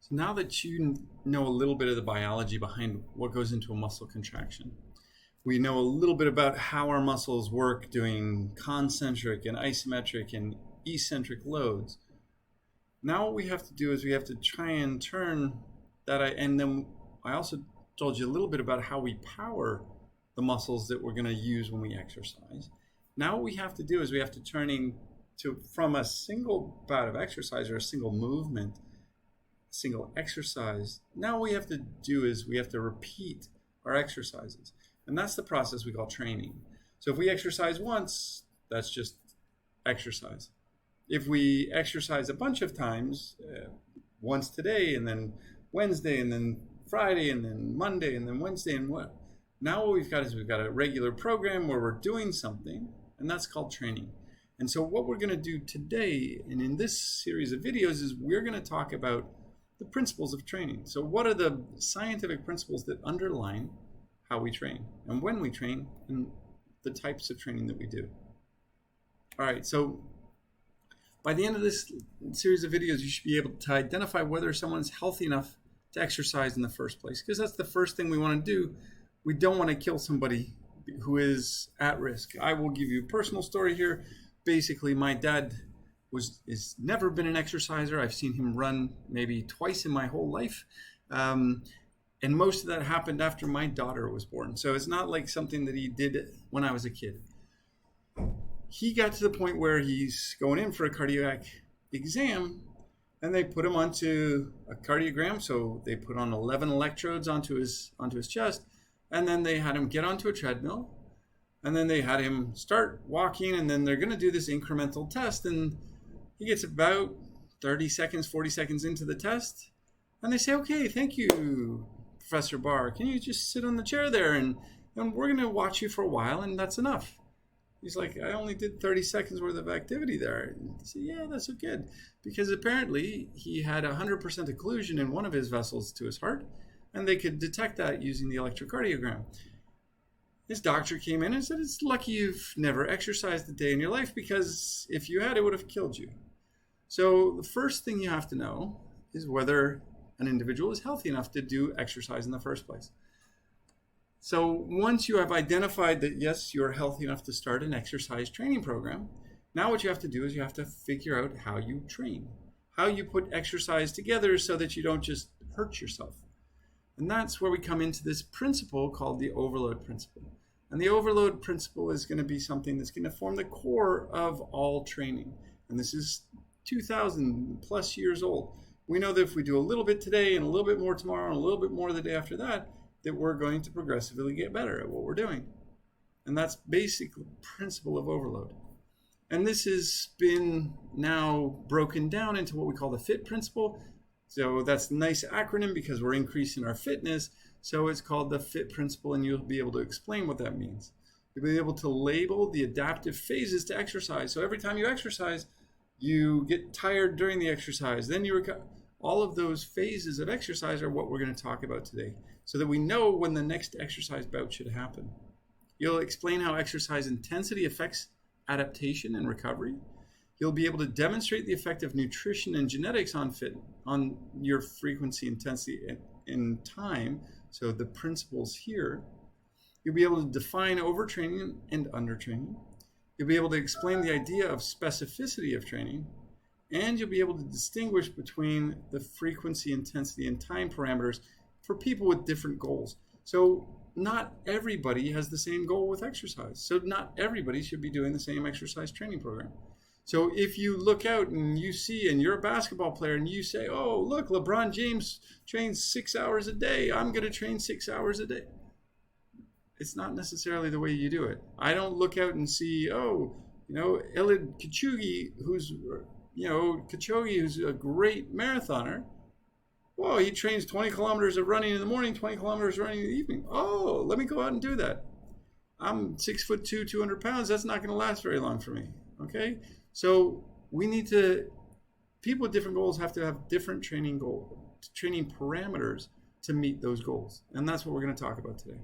So now that you know a little bit of the biology behind what goes into a muscle contraction, we know a little bit about how our muscles work doing concentric and isometric and eccentric loads. Now what we have to do is we have to try and turn that, and then I also told you a little bit about how we power the muscles that we're going to use when we exercise. Now what we have to do is we have to turn from a single bout of exercise or a single movement, single exercise. Now what we have to do is we have to repeat our exercises. And that's the process we call training. So if we exercise once, that's just exercise. If we exercise a bunch of times, once today and then Wednesday and then Friday and then Monday and then Wednesday and what? Now what we've got is we've got a regular program where we're doing something, and that's called training. And so what we're going to do today and in this series of videos is we're going to talk about the principles of training. So what are the scientific principles that underline how we train and when we train and the types of training that we do? All right, so by the end of this series of videos, you should be able to identify whether someone's healthy enough to exercise in the first place, because that's the first thing we want to do. We don't want to kill somebody who is at risk. I will give you a personal story here. Basically, my dad has never been an exerciser. I've seen him run maybe twice in my whole life. And most of that happened after my daughter was born. So it's not like something that he did when I was a kid. He got to the point where he's going in for a cardiac exam, and they put him onto a cardiogram. So they put on 11 electrodes onto his chest, and then they had him get onto a treadmill, and then they had him start walking, and then they're going to do this incremental test, and he gets about 30 seconds, 40 seconds into the test, and they say, "Okay, thank you, Professor Barr. Can you just sit on the chair there, and we're going to watch you for a while, and that's enough." He's like, "I only did 30 seconds worth of activity there." And I said, "Yeah, that's so good." Because apparently he had 100% occlusion in one of his vessels to his heart, and they could detect that using the electrocardiogram. His doctor came in and said, "It's lucky you've never exercised a day in your life, because if you had, it would have killed you." So the first thing you have to know is whether an individual is healthy enough to do exercise in the first place. So once you have identified that, yes, you're healthy enough to start an exercise training program, now what you have to do is you have to figure out how you train, how you put exercise together so that you don't just hurt yourself. And that's where we come into this principle called the overload principle. And the overload principle is going to be something that's going to form the core of all training. And this is 2,000 plus years old. We know that if we do a little bit today and a little bit more tomorrow and a little bit more the day after that, that we're going to progressively get better at what we're doing. And that's basically the principle of overload. And this has been now broken down into what we call the FIT principle. So that's a nice acronym because we're increasing our fitness. So it's called the FIT principle, and you'll be able to explain what that means. You'll be able to label the adaptive phases to exercise. So every time you exercise, you get tired during the exercise, then you recover. All of those phases of exercise are what we're going to talk about today, so that we know when the next exercise bout should happen. You'll explain how exercise intensity affects adaptation and recovery. You'll be able to demonstrate the effect of nutrition and genetics on your frequency, intensity, and time. So the principles here. You'll be able to define overtraining and undertraining. You'll be able to explain the idea of specificity of training. And you'll be able to distinguish between the frequency, intensity, and time parameters for people with different goals. So not everybody has the same goal with exercise. So not everybody should be doing the same exercise training program. So if you look out and you see, and you're a basketball player, and you say, "Oh, look, LeBron James trains 6 hours a day. I'm going to train 6 hours a day." It's not necessarily the way you do it. I don't look out and see, Eliud Kipchoge, who's a great marathoner. Whoa, he trains 20 kilometers of running in the morning, 20 kilometers running in the evening. Oh, let me go out and do that. I'm 6'2", 200 pounds. That's not going to last very long for me. Okay? So people with different goals have to have different training parameters to meet those goals. And that's what we're going to talk about today.